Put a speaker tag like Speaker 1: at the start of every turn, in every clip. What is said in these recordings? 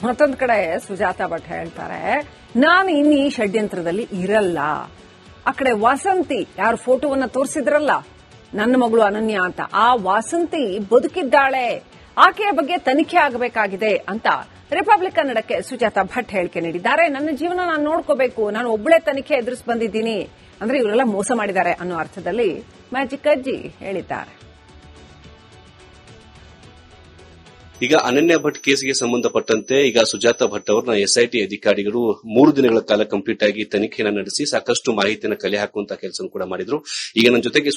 Speaker 1: ಮತ್ತೊಂದ್ ಕಡೆ ಸುಜಾತಾ ಭಟ್ ಹೇಳ್ತಾರೆ, ನಾನು ಇನ್ನು ಈ ಷಡ್ಯಂತ್ರದಲ್ಲಿ ಇರಲ್ಲ. ಆ ಕಡೆ ವಾಸಂತಿ ಯಾರು ಫೋಟೋವನ್ನ ತೋರಿಸಿದ್ರಲ್ಲ ನನ್ನ ಮಗಳು ಅನನ್ಯ ಅಂತ, ಆ ವಾಸಂತಿ ಬದುಕಿದ್ದಾಳೆ, ಆಕೆಯ ಬಗ್ಗೆ ತನಿಖೆ ಆಗಬೇಕಾಗಿದೆ ಅಂತ ರಿಪಬ್ಲಿಕ್ ಕನ್ನಡಕ್ಕೆ ಸುಜಾತಾ ಭಟ್ ಹೇಳಿಕೆ ನೀಡಿದ್ದಾರೆ. ನನ್ನ ಜೀವನ ನಾನು ನೋಡ್ಕೋಬೇಕು, ನಾನು ಒಬ್ಬಳೇ ತನಿಖೆ ಎದುರಿಸಿ ಬಂದಿದ್ದೀನಿ ಅಂದ್ರೆ ಇವರೆಲ್ಲ ಮೋಸ ಮಾಡಿದ್ದಾರೆ ಅನ್ನೋ ಅರ್ಥದಲ್ಲಿ ಮ್ಯಾಜಿಕ್ ಅಜ್ಜಿ ಹೇಳಿದ್ದಾರೆ.
Speaker 2: ಈಗ ಅನನ್ಯ ಭಟ್ ಕೇಸ್ಗೆ ಸಂಬಂಧಪಟ್ಟಂತೆ ಈಗ ಸುಜಾತಾ ಭಟ್ ಅವರನ್ನ ಎಸ್ಐಟಿ ಅಧಿಕಾರಿಗಳು 3 ದಿನಗಳ ಕಾಲ ಕಂಪ್ಲೀಟ್ ಆಗಿ ತನಿಖೆಯನ್ನು ನಡೆಸಿ ಸಾಕಷ್ಟು ಮಾಹಿತಿಯನ್ನು ಕಲೆ ಹಾಕುವಂತ ಕೆಲಸ ಕೂಡ ಮಾಡಿದ್ರು. ಈಗ ನನ್ನ ಜೊತೆಗೆ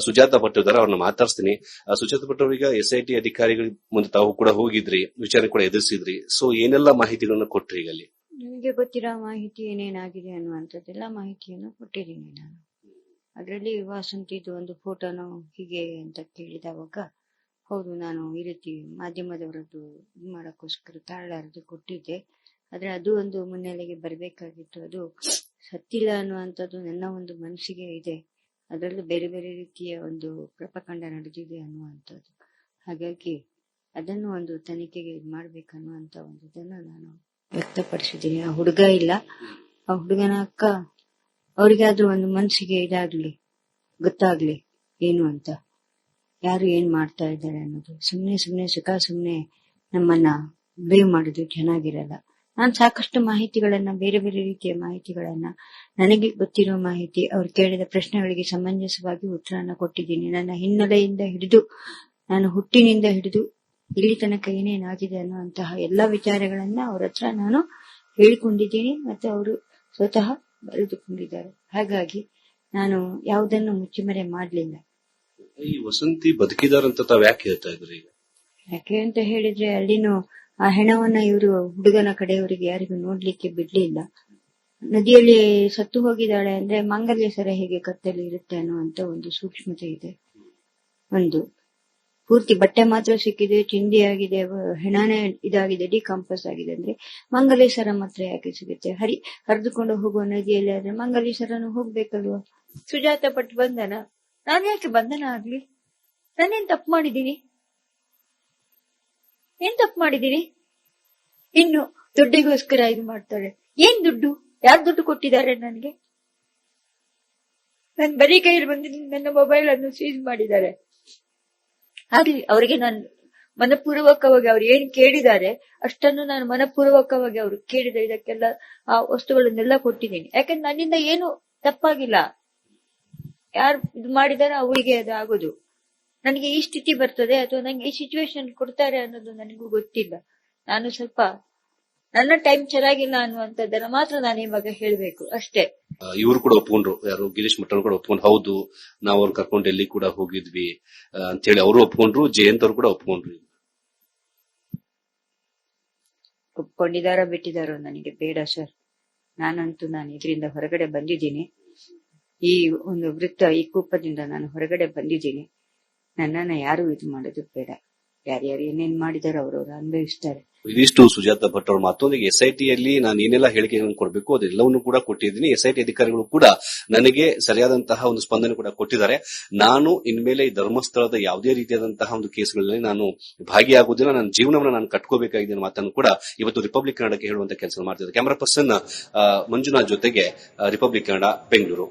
Speaker 2: ಸುಜಾತಾ ಭಟ್ ಇದ್ದಾರೆ, ಅವ್ರನ್ನ ಮಾತಾಡ್ತೀನಿ. ಸುಜಾತಾ ಭಟ್ ಅವರೀಗ ಎಸ್ಐಟಿ ಅಧಿಕಾರಿಗಳ ಮುಂದೆ ತಾವು ಕೂಡ ಹೋಗಿದ್ರಿ, ವಿಚಾರಣೆ ಕೂಡ ಎದುರಿಸಿದ್ರಿ. ಸೊ ಏನೆಲ್ಲ ಮಾಹಿತಿಗಳನ್ನ ಕೊಟ್ರಿ? ಈಗ ಅಲ್ಲಿ
Speaker 3: ನನಗೆ ಗೊತ್ತಿರೋ ಮಾಹಿತಿ ಏನೇನಾಗಿದೆ ಅನ್ನುವಂಥದ್ದೆಲ್ಲ ಮಾಹಿತಿಯನ್ನು ಕೊಟ್ಟಿದ್ದೀನಿ ನಾನು. ಅದರಲ್ಲಿ ವಾಸಂತಿದು ಒಂದು ಫೋಟೋನು ಹೀಗೆ ಅಂತ ಕೇಳಿದವಾಗ, ಹೌದು ನಾನು ಈ ರೀತಿ ಮಾಧ್ಯಮದವರದ್ದು ಇದು ಮಾಡೋಕ್ಕೋಸ್ಕರ ತಾಳಾರದು ಕೊಟ್ಟಿದ್ದೆ, ಆದ್ರೆ ಅದು ಒಂದು ಮುನ್ನೆಲೆಗೆ ಬರಬೇಕಾಗಿತ್ತು. ಅದು ಸತ್ತಿಲ್ಲ ಅನ್ನುವಂಥದ್ದು ನನ್ನ ಒಂದು ಮನಸ್ಸಿಗೆ ಇದೆ. ಅದರಲ್ಲೂ ಬೇರೆ ಬೇರೆ ರೀತಿಯ ಒಂದು ಪ್ರಪಕಾಂಡ ನಡೆದಿದೆ ಅನ್ನುವಂಥದ್ದು. ಹಾಗಾಗಿ ಅದನ್ನು ಒಂದು ತನಿಖೆಗೆ ಇದು ಮಾಡ್ಬೇಕನ್ನುವಂತ ಒಂದು ಇದನ್ನ ನಾನು ವ್ಯಕ್ತಪಡಿಸಿದ್ದೀನಿ. ಆ ಹುಡುಗ ಇಲ್ಲ, ಆ ಹುಡುಗನ ಅಕ್ಕ ಅವ್ರಿಗಾದ್ರೂ ಒಂದು ಮನಸ್ಸಿಗೆ ಇದಾಗ್ಲಿ, ಗೊತ್ತಾಗ್ಲಿ ಏನು ಅಂತ, ಯಾರು ಏನ್ ಮಾಡ್ತಾ ಇದ್ದಾರೆ ಅನ್ನೋದು. ಸುಮ್ನೆ ಸುಮ್ನೆ ನಮ್ಮನ್ನ ಬೇವ್ ಮಾಡಿದ್ರು ಚೆನ್ನಾಗಿರಲ್ಲ. ನಾನ್ ಸಾಕಷ್ಟು ಮಾಹಿತಿಗಳನ್ನ, ಬೇರೆ ಬೇರೆ ರೀತಿಯ ಮಾಹಿತಿಗಳನ್ನ, ನನಗೆ ಗೊತ್ತಿರೋ ಮಾಹಿತಿ, ಅವ್ರು ಕೇಳಿದ ಪ್ರಶ್ನೆಗಳಿಗೆ ಸಮಂಜಸವಾಗಿ ಉತ್ತರನ ಕೊಟ್ಟಿದ್ದೀನಿ. ನನ್ನ ಹಿನ್ನೆಲೆಯಿಂದ ಹಿಡಿದು, ನಾನು ಹುಟ್ಟಿನಿಂದ ಹಿಡಿದು ಇಲ್ಲಿ ತನಕ ಏನೇನಾಗಿದೆ ಅನ್ನುವಂತಹ ಎಲ್ಲಾ ವಿಚಾರಗಳನ್ನ ಅವ್ರ ಹತ್ರ ನಾನು ಹೇಳಿಕೊಂಡಿದ್ದೀನಿ, ಮತ್ತೆ ಅವರು ಸ್ವತಃ ಬರೆದುಕೊಂಡಿದ್ದಾರೆ. ಹಾಗಾಗಿ ನಾನು ಯಾವುದನ್ನು ಮುಚ್ಚಿಮರೆ ಮಾಡ್ಲಿಲ್ಲ.
Speaker 2: ಈ ವಸಂತಿ ಬದುಕಿದಾರಂತ ತಾವ್ ಯಾಕೆ ಹೇಳ್ತಾ ಇದ್ರಿ?
Speaker 3: ಯಾಕೆ ಅಂತ ಹೇಳಿದ್ರೆ, ಅಲ್ಲಿನೂ ಆ ಹೆಣವನ್ನ ಇವರು ಹುಡುಗನ ಕಡೆಯವರಿಗೆ ಯಾರಿಗೂ ನೋಡ್ಲಿಕ್ಕೆ ಬಿಡ್ಲಿಲ್ಲ. ನದಿಯಲ್ಲಿ ಸತ್ತು ಹೋಗಿದ್ದಾಳೆ ಅಂದ್ರೆ ಮಾಂಗಲ್ಯ ಸರ ಹೇಗೆ ಕತ್ತಲ್ಲಿ ಇರುತ್ತೆ ಅನ್ನುವಂತ ಒಂದು ಸೂಕ್ಷ್ಮತೆ ಇದೆ. ಒಂದು ಪೂರ್ತಿ ಬಟ್ಟೆ ಮಾತ್ರ ಸಿಕ್ಕಿದೆ, ಚಿಂದಿ ಆಗಿದೆ, ಹೆಣನೇ ಇದಾಗಿದೆ, ಡಿಕಾಂಪೋಸ್ ಆಗಿದೆ ಅಂದ್ರೆ ಮಾಂಗಲ್ಯ ಸರ ಮಾತ್ರ ಯಾಕೆ ಸಿಗುತ್ತೆ? ಹರಿದುಕೊಂಡು ಹೋಗುವ ನದಿಯಲ್ಲಿ ಆದ್ರೆ ಮಾಂಗಲ್ಯ ಸರನು ಹೋಗ್ಬೇಕಲ್ವಾ? ಸುಜಾತಾ ಭಟ್ ಬಂಧನ, ನಾನು ಯಾಕೆ ಬಂಧನ ಆಗ್ಲಿ? ನಾನೇನ್ ತಪ್ಪು ಮಾಡಿದ್ದೀನಿ? ಇನ್ನು ದುಡ್ಡಿಗೋಸ್ಕರ ಇದು ಮಾಡ್ತಾರೆ. ಏನ್ ದುಡ್ಡು? ಯಾರು ದುಡ್ಡು ಕೊಟ್ಟಿದ್ದಾರೆ ನನಗೆ? ನನ್ ಬರೀ ಕೈಯಲ್ಲಿ ಬಂದಿದ್ದೀನಿ, ನನ್ನ ಮೊಬೈಲ್ ಅನ್ನು ಸೀಸ್ ಮಾಡಿದ್ದಾರೆ. ಆಗ್ಲಿ, ಅವರಿಗೆ ನಾನು ಮನಪೂರ್ವಕವಾಗಿ ಅವ್ರು ಏನ್ ಕೇಳಿದ್ದಾರೆ ಅಷ್ಟನ್ನು ನಾನು ಮನಪೂರ್ವಕವಾಗಿ ಅವರು ಕೇಳಿದ ಇದಕ್ಕೆಲ್ಲ ಆ ವಸ್ತುಗಳನ್ನೆಲ್ಲ ಕೊಟ್ಟಿದ್ದೀನಿ. ಯಾಕಂದ್ರೆ ನನ್ನಿಂದ ಏನು ತಪ್ಪಾಗಿಲ್ಲ. ಯಾರು ಇದು ಮಾಡಿದಾರೆ ಅವರಿಗೆ ಅದು ಆಗೋದು. ನನಗೆ ಈ ಸ್ಥಿತಿ ಬರ್ತದೆ ಅಥವಾ ನಂಗೆ ಈ ಸಿಚುವೇಶನ್ ಕೊಡ್ತಾರೆ ಅನ್ನೋದು ನನಗೂ ಗೊತ್ತಿಲ್ಲ. ನಾನು ಸ್ವಲ್ಪ ನನ್ನ ಟೈಮ್ ಚೆನ್ನಾಗಿಲ್ಲ ಅನ್ನುವಂಥದ್ದನ್ನ ಮಾತ್ರ ನಾನು ಇವಾಗ ಹೇಳ್ಬೇಕು ಅಷ್ಟೇ.
Speaker 2: ಇವರು ಕೂಡ ಒಪ್ಕೊಂಡ್ರು, ಯಾರು ಗಿರೀಶ್ ಮಠನ್ ಕೂಡ ಒಪ್ಕೊಂಡು, ಹೌದು ನಾವು ಅವ್ರು ಕರ್ಕೊಂಡು ಎಲ್ಲಿ ಕೂಡ ಹೋಗಿದ್ವಿ ಅಂತ ಹೇಳಿ ಅವರು ಒಪ್ಕೊಂಡ್ರು. ಜಯಂತ್ ಅವರು ಕೂಡ ಒಪ್ಕೊಂಡ್ರು.
Speaker 3: ಒಪ್ಕೊಂಡಿದಾರ ಬಿಟ್ಟಿದಾರೋ ನನಗೆ ಬೇಡ ಸರ್. ನಾನು ಇದರಿಂದ ಹೊರಗಡೆ ಬಂದಿದ್ದೀನಿ. ಈ ಒಂದು ವೃತ್ತ, ಈ ಕೂಪದಿಂದ ನಾನು ಹೊರಗಡೆ ಬಂದಿದ್ದೀನಿ. ನನ್ನನ್ನ ಯಾರು ಇದು ಮಾಡೋದು ಬೇಡ. ಯಾರ್ಯಾರು ಏನೇನ್ ಮಾಡಿದಾರೋ ಅವ್ರವ್ರು ಅನುಭವಿಸ್ತಾರೆ.
Speaker 2: ಇದಿಷ್ಟು ಸುಜಾತಾ ಭಟ್ ಅವ್ರ ಮಾತೊಂದಿಗೆ ಎಸ್ಐಟಿಯಲ್ಲಿ ನಾನು ಏನೆಲ್ಲ ಹೇಳಿಕೆಗಳನ್ನು ಕೊಡಬೇಕು ಅದೆಲ್ಲವನ್ನು ಕೂಡ ಕೊಟ್ಟಿದ್ದೀನಿ. ಎಸ್ಐಟಿ ಅಧಿಕಾರಿಗಳು ಕೂಡ ನನಗೆ ಸರಿಯಾದಂತಹ ಒಂದು ಸ್ಪಂದನೆ ಕೂಡ ಕೊಟ್ಟಿದ್ದಾರೆ. ನಾನು ಇನ್ಮೇಲೆ ಈ ಧರ್ಮಸ್ಥಳದ ಯಾವುದೇ ರೀತಿಯಾದಂತಹ ಒಂದು ಕೇಸ್ಗಳಲ್ಲಿ ನಾನು ಭಾಗಿಯಾಗುವುದಿಲ್ಲ, ನನ್ನ ಜೀವನವನ್ನು ನಾನು ಕಟ್ಕೋಬೇಕಾಗಿದೆ ಅನ್ನೋ ಮಾತನ್ನು ಕೂಡ ಇವತ್ತು ರಿಪಬ್ಲಿಕ್ ಕನ್ನಡಕ್ಕೆ ಹೇಳುವಂತ ಕೆಲಸ ಮಾಡ್ತಿದ್ದಾರೆ. ಕ್ಯಾಮರಾ ಪರ್ಸನ್ ಮಂಜುನಾಥ್ ಜೊತೆಗೆ ರಿಪಬ್ಲಿಕ್ ಕನ್ನಡ, ಬೆಂಗಳೂರು.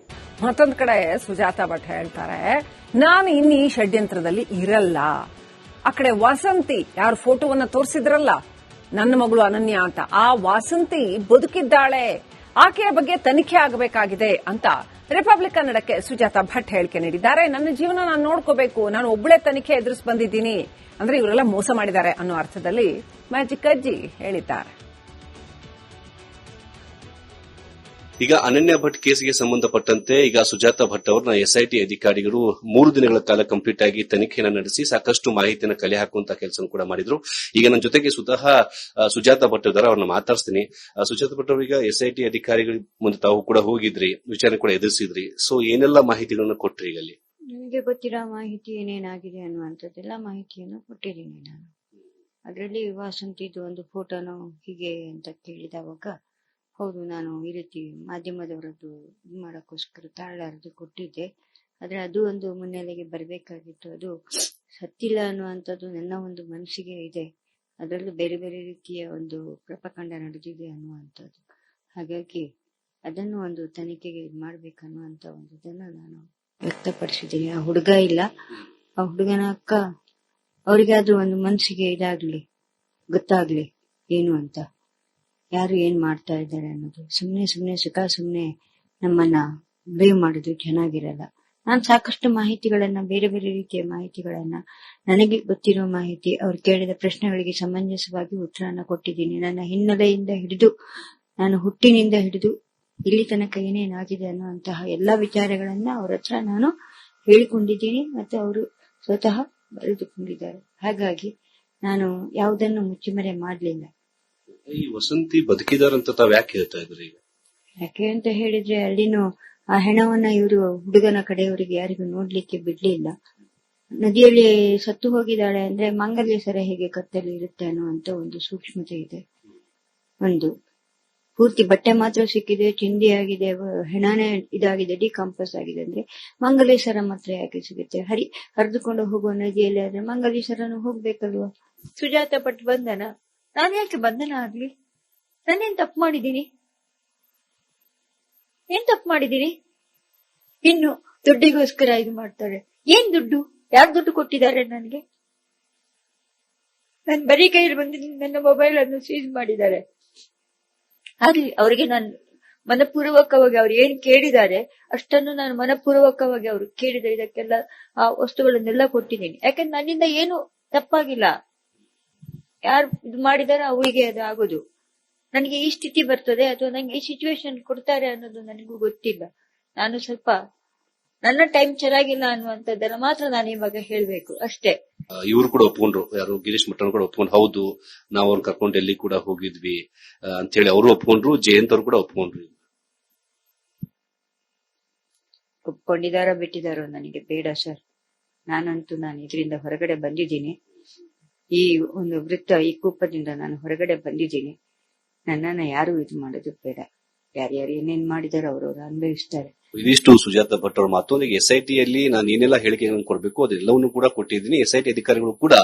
Speaker 1: ಮತ್ತೊಂದ್ ಕಡೆ ಸುಜಾತಾ ಭಟ್ ಹೇಳ್ತಾರೆ, ನಾನು ಇನ್ನು ಈ ಷಡ್ಯಂತ್ರದಲ್ಲಿ ಇರಲ್ಲ. ಆ ಕಡೆ ವಾಸಂತಿ ಯಾರು ಫೋಟೋವನ್ನ ತೋರಿಸಿದ್ರಲ್ಲ ನನ್ನ ಮಗಳು ಅನನ್ಯ ಅಂತ, ಆ ವಾಸಂತಿ ಬದುಕಿದ್ದಾಳೆ, ಆಕೆಯ ಬಗ್ಗೆ ತನಿಖೆ ಆಗಬೇಕಾಗಿದೆ ಅಂತ ರಿಪಬ್ಲಿಕ್ ಕನ್ನಡಕ್ಕೆ ಸುಜಾತಾ ಭಟ್ ಹೇಳಿಕೆ ನೀಡಿದ್ದಾರೆ. ನನ್ನ ಜೀವನ ನಾನು ನೋಡ್ಕೋಬೇಕು, ನಾನು ಒಬ್ಬಳೇ ತನಿಖೆ ಎದುರಿಸಿ ಬಂದಿದ್ದೀನಿ ಅಂದ್ರೆ ಇವರೆಲ್ಲ ಮೋಸ ಮಾಡಿದ್ದಾರೆ ಅನ್ನೋ ಅರ್ಥದಲ್ಲಿ ಮ್ಯಾಜಿಕ್ ಅಜ್ಜಿ ಹೇಳಿದ್ದಾರೆ.
Speaker 2: ಈಗ ಅನನ್ಯ ಭಟ್ ಕೇಸ್ಗೆ ಸಂಬಂಧಪಟ್ಟಂತೆ ಈಗ ಸುಜಾತಾ ಭಟ್ ಅವರನ್ನ ಎಸ್ಐಟಿ ಅಧಿಕಾರಿಗಳು 3 ದಿನಗಳ ಕಾಲ ಕಂಪ್ಲೀಟ್ ಆಗಿ ತನಿಖೆಯನ್ನು ನಡೆಸಿ ಸಾಕಷ್ಟು ಮಾಹಿತಿಯನ್ನು ಕಲೆ ಹಾಕುವಂತ ಕೆಲಸ ಕೂಡ ಮಾಡಿದ್ರು. ಈಗ ನನ್ನ ಜೊತೆಗೆ ಸುಜಾತಾ ಭಟ್ ಇದ್ದಾರೆ, ಅವ್ರನ್ನ ಮಾತಾಡ್ತೀನಿ. ಸುಜಾತಾ ಭಟ್ ಅವರೀಗ ಎಸ್ಐಟಿ ಅಧಿಕಾರಿಗಳ ಮುಂದೆ ತಾವು ಕೂಡ ಹೋಗಿದ್ರಿ, ವಿಚಾರಣೆ ಕೂಡ ಎದುರಿಸಿದ್ರಿ. ಸೊ ಏನೆಲ್ಲ ಮಾಹಿತಿಗಳನ್ನ ಕೊಟ್ರಿ? ಈಗ ಅಲ್ಲಿ
Speaker 3: ನನಗೆ ಗೊತ್ತಿರೋ ಮಾಹಿತಿ ಏನೇನಾಗಿದೆ ಅನ್ನುವಂಥದ್ದೆಲ್ಲ ಮಾಹಿತಿಯನ್ನು ಕೊಟ್ಟಿದ್ದೀನಿ ನಾನು. ಅದರಲ್ಲಿ ವಾಸಂತಿದು ಒಂದು ಫೋಟೋನು ಹೀಗೆ ಅಂತ ಕೇಳಿದವಾಗ, ಹೌದು ನಾನು ಈ ರೀತಿ ಮಾಧ್ಯಮದವರದ್ದು ಇದು ಮಾಡೋಕ್ಕೋಸ್ಕರ ತಾಳಾರದು ಕೊಟ್ಟಿದ್ದೆ, ಆದ್ರೆ ಅದು ಒಂದು ಮುನ್ನೆಲೆಗೆ ಬರಬೇಕಾಗಿತ್ತು. ಅದು ಸತ್ತಿಲ್ಲ ಅನ್ನುವಂಥದ್ದು ನನ್ನ ಒಂದು ಮನಸ್ಸಿಗೆ ಇದೆ. ಅದರಲ್ಲೂ ಬೇರೆ ಬೇರೆ ರೀತಿಯ ಒಂದು ಪ್ರಪಕಾಂಡ ನಡೆದಿದೆ ಅನ್ನುವಂಥದ್ದು. ಹಾಗಾಗಿ ಅದನ್ನು ಒಂದು ತನಿಖೆಗೆ ಮಾಡ್ಬೇಕನ್ನುವಂತ ಒಂದು ಇದನ್ನ ನಾನು ವ್ಯಕ್ತಪಡಿಸಿದ್ದೀನಿ. ಆ ಹುಡುಗ ಇಲ್ಲ, ಆ ಹುಡುಗನ ಅಕ್ಕ ಅವ್ರಿಗಾದ್ರೂ ಒಂದು ಮನ್ಸಿಗೆ ಇದಾಗ್ಲಿ, ಗೊತ್ತಾಗ್ಲಿ ಏನು ಅಂತ, ಯಾರು ಏನ್ ಮಾಡ್ತಾ ಇದ್ದಾರೆ ಅನ್ನೋದು. ಸುಮ್ನೆ ಸುಮ್ನೆ ನಮ್ಮನ್ನ ಬ್ಲೇಮ್ ಮಾಡೋದು ಚೆನ್ನಾಗಿರಲ್ಲ. ನಾನು ಸಾಕಷ್ಟು ಮಾಹಿತಿಗಳನ್ನ, ಬೇರೆ ಬೇರೆ ರೀತಿಯ ಮಾಹಿತಿಗಳನ್ನ, ನನಗೆ ಗೊತ್ತಿರೋ ಮಾಹಿತಿ, ಅವ್ರು ಕೇಳಿದ ಪ್ರಶ್ನೆಗಳಿಗೆ ಸಮಂಜಸವಾಗಿ ಉತ್ತರನ ಕೊಟ್ಟಿದ್ದೀನಿ. ನನ್ನ ಹಿನ್ನೆಲೆಯಿಂದ ಹಿಡಿದು, ನಾನು ಹುಟ್ಟಿನಿಂದ ಹಿಡಿದು ಇಲ್ಲಿ ತನಕ ಏನೇನಾಗಿದೆ ಅನ್ನುವಂತಹ ಎಲ್ಲಾ ವಿಚಾರಗಳನ್ನ ಅವ್ರ ಹತ್ರ ನಾನು ಹೇಳಿಕೊಂಡಿದ್ದೀನಿ, ಮತ್ತೆ ಅವರು ಸ್ವತಃ ಬರೆದುಕೊಂಡಿದ್ದಾರೆ. ಹಾಗಾಗಿ ನಾನು ಯಾವುದನ್ನು ಮುಚ್ಚಿಮರೆ ಮಾಡ್ಲಿಲ್ಲ.
Speaker 2: ಈ ವಸಂತಿ ಬದುಕಿದಾರಂತ ತಾವ್ ಯಾಕೆ ಹೇಳ್ತಾ ಇದ್ರಿ?
Speaker 3: ಯಾಕೆ ಅಂತ ಹೇಳಿದ್ರೆ, ಅಲ್ಲಿನೂ ಆ ಹೆಣವನ್ನ ಇವರು ಹುಡುಗನ ಕಡೆಯವರಿಗೆ ಯಾರಿಗೂ ನೋಡ್ಲಿಕ್ಕೆ ಬಿಡ್ಲಿಲ್ಲ. ನದಿಯಲ್ಲಿ ಸತ್ತು ಹೋಗಿದ್ದಾಳೆ ಅಂದ್ರೆ ಮಾಂಗಲ್ಯ ಸರ ಹೇಗೆ ಕತ್ತಲ್ಲಿ ಇರುತ್ತೆ ಅನ್ನುವಂತ ಒಂದು ಸೂಕ್ಷ್ಮತೆ ಇದೆ. ಒಂದು ಪೂರ್ತಿ ಬಟ್ಟೆ ಮಾತ್ರ ಸಿಕ್ಕಿದೆ, ಚಿಂದಿ ಆಗಿದೆ, ಹೆಣನೇ ಇದಾಗಿದೆ, ಡಿಕಾಂಪೋಸ್ ಆಗಿದೆ ಅಂದ್ರೆ ಮಾಂಗಲ್ಯ ಸರ ಮಾತ್ರ ಯಾಕೆ ಸಿಗುತ್ತೆ? ಹರಿದುಕೊಂಡು ಹೋಗುವ ನದಿಯಲ್ಲಿ ಆದ್ರೆ ಮಾಂಗಲ್ಯ ಸರನು ಹೋಗ್ಬೇಕಲ್ವಾ? ಸುಜಾತ ಭಟ್ ಬಂಧನ, ನಾನು ಯಾಕೆ ಬಂಧನ ಆಗ್ಲಿ? ನಾನೇನ್ ತಪ್ಪು ಮಾಡಿದ್ದೀನಿ? ಇನ್ನು ದುಡ್ಡಿಗೋಸ್ಕರ ಇದು ಮಾಡ್ತಾರೆ. ಏನ್ ದುಡ್ಡು? ಯಾರು ದುಡ್ಡು ಕೊಟ್ಟಿದ್ದಾರೆ ನನಗೆ? ನನ್ ಬರೀ ಕೈಯಲ್ಲಿ ಬಂದಿದ್ದೀನಿ. ನನ್ನ ಮೊಬೈಲ್ ಅನ್ನು ಸೀಸ್ ಮಾಡಿದ್ದಾರೆ. ಆಗ್ಲಿ, ಅವರಿಗೆ ನಾನು ಮನಪೂರ್ವಕವಾಗಿ ಅವ್ರು ಏನ್ ಕೇಳಿದ್ದಾರೆ ಅಷ್ಟನ್ನು ನಾನು ಮನಪೂರ್ವಕವಾಗಿ ಅವರು ಕೇಳಿದರೆ ಇದಕ್ಕೆಲ್ಲ ಆ ವಸ್ತುಗಳನ್ನೆಲ್ಲ ಕೊಟ್ಟಿದ್ದೀನಿ. ಯಾಕಂದ್ರೆ ನನ್ನಿಂದ ಏನು ತಪ್ಪಾಗಿಲ್ಲ. ಯಾರು ಇದು ಮಾಡಿದಾರೆ ಅವರಿಗೆ ಅದು ಆಗೋದು. ನನಗೆ ಈ ಸ್ಥಿತಿ ಬರ್ತದೆ ಅಥವಾ ನಂಗೆ ಈ ಸಿಚುವೇಶನ್ ಕೊಡ್ತಾರೆ ಅನ್ನೋದು ನನಗೂ ಗೊತ್ತಿಲ್ಲ. ನಾನು ಸ್ವಲ್ಪ ನನ್ನ ಟೈಮ್ ಚೆನ್ನಾಗಿಲ್ಲ ಅನ್ನುವಂಥದ್ದನ್ನ ಮಾತ್ರ ನಾನು ಇವಾಗ ಹೇಳ್ಬೇಕು ಅಷ್ಟೇ.
Speaker 2: ಇವರು ಕೂಡ ಒಪ್ಕೊಂಡ್ರು, ಯಾರು ಗಿರೀಶ್ ಮಠನ್ ಕೂಡ ಒಪ್ಕೊಂಡು, ಹೌದು ನಾವು ಅವ್ರು ಕರ್ಕೊಂಡು ಎಲ್ಲಿ ಕೂಡ ಹೋಗಿದ್ವಿ ಅಂತ ಹೇಳಿ ಅವರು ಒಪ್ಕೊಂಡ್ರು. ಜಯಂತ್ ಅವರು ಕೂಡ ಒಪ್ಕೊಂಡ್ರು.
Speaker 3: ಒಪ್ಕೊಂಡಿದಾರೋ ಬಿಟ್ಟಿದಾರೋ ನನಗೆ ಬೇಡ ಸರ್. ನಾನು ಇದರಿಂದ ಹೊರಗಡೆ ಬಂದಿದ್ದೀನಿ. ಈ ಒಂದು ವೃತ್ತ, ಈ ಕೂಪದಿಂದ ನಾನು ಹೊರಗಡೆ ಬಂದಿದ್ದೀನಿ. ನನ್ನನ್ನ ಯಾರು ಇದು ಮಾಡೋದು ಬೇಡ. ಯಾರ್ಯಾರು ಏನೇನ್ ಮಾಡಿದಾರೋ ಅವ್ರವ್ರು ಅನುಭವಿಸ್ತಾರೆ.
Speaker 2: ಇದಿಷ್ಟು ಸುಜಾತ ಭಟ್ ಅವರ ಮಾತು. ನನಗೆ ಎಸ್ಐಟಿಯಲ್ಲಿ ನಾನು ಏನೆಲ್ಲ ಹೇಳಿಕೆಗಳನ್ನು ಕೊಡಬೇಕು ಅದೆಲ್ಲವನ್ನೂ ಕೂಡ ಕೊಟ್ಟಿದ್ದೀನಿ. ಎಸ್ಐಟಿ ಅಧಿಕಾರಿಗಳು ಕೂಡ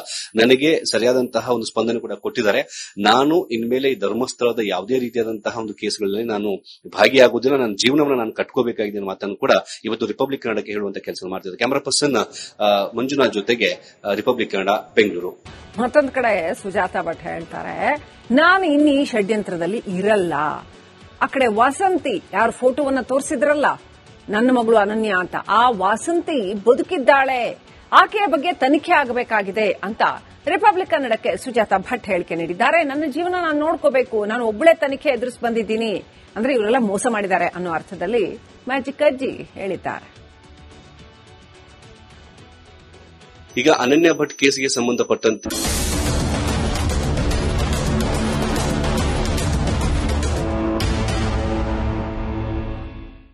Speaker 2: ನನಗೆ ಸರಿಯಾದಂತಹ ಒಂದು ಸ್ಪಂದನೆ ಕೂಡ ಕೊಟ್ಟಿದ್ದಾರೆ. ನಾನು ಇನ್ಮೇಲೆ ಈ ಧರ್ಮಸ್ಥಳದ ಯಾವುದೇ ರೀತಿಯಾದಂತಹ ಒಂದು ಕೇಸ್ಗಳಲ್ಲಿ ನಾನು ಭಾಗಿಯಾಗುವುದಿಲ್ಲ. ನನ್ನ ಜೀವನವನ್ನು ನಾನು ಕಟ್ಕೋಬೇಕಾಗಿದೆ ಅನ್ನೋ ಮಾತನ್ನು ಕೂಡ ಇವತ್ತು ರಿಪಬ್ಲಿಕ್ ಕನ್ನಡಕ್ಕೆ ಹೇಳುವಂತ ಕೆಲಸ ಮಾಡ್ತಿದ್ದಾರೆ. ಕ್ಯಾಮರಾ ಪರ್ಸನ್ ಮಂಜುನಾಥ್ ಜೊತೆಗೆ ರಿಪಬ್ಲಿಕ್ ಕನ್ನಡ, ಬೆಂಗಳೂರು.
Speaker 1: ಮತ್ತೊಂದು ಕಡೆ ಸುಜಾತ ಭಟ್ ಹೇಳ್ತಾರೆ, ನಾನು ಇನ್ನೀ ಷಡ್ಯಂತ್ರದಲ್ಲಿ ಇರಲ್ಲ. ಆ ಕಡೆ ವಾಸಂತಿ ಯಾರು ಫೋಟೋವನ್ನ ತೋರಿಸಿದ್ರಲ್ಲ, ನನ್ನ ಮಗಳು ಅನನ್ಯ ಅಂತ, ಆ ವಾಸಂತಿ ಬದುಕಿದ್ದಾಳೆ, ಆಕೆಯ ಬಗ್ಗೆ ತನಿಖೆ ಆಗಬೇಕಾಗಿದೆ ಅಂತ ರಿಪಬ್ಲಿಕ್ ಕನ್ನಡಕ್ಕೆ ಸುಜಾತ ಭಟ್ ಹೇಳಿಕೆ ನೀಡಿದ್ದಾರೆ. ನನ್ನ ಜೀವನ ನಾನು ನೋಡ್ಕೋಬೇಕು, ನಾನು ಒಬ್ಬಳೇ ತನಿಖೆ ಎದುರಿಸಿ ಬಂದಿದ್ದೀನಿ ಅಂದ್ರೆ ಇವರೆಲ್ಲ ಮೋಸ ಮಾಡಿದ್ದಾರೆ ಅನ್ನೋ ಅರ್ಥದಲ್ಲಿ ಮ್ಯಾಜಿಕ್ ಅಜ್ಜಿ ಹೇಳಿದ್ದಾರೆ.
Speaker 2: ಈಗ ಅನನ್ಯ ಭಟ್ ಕೇಸ್ಗೆ ಸಂಬಂಧಪಟ್ಟಂತೆ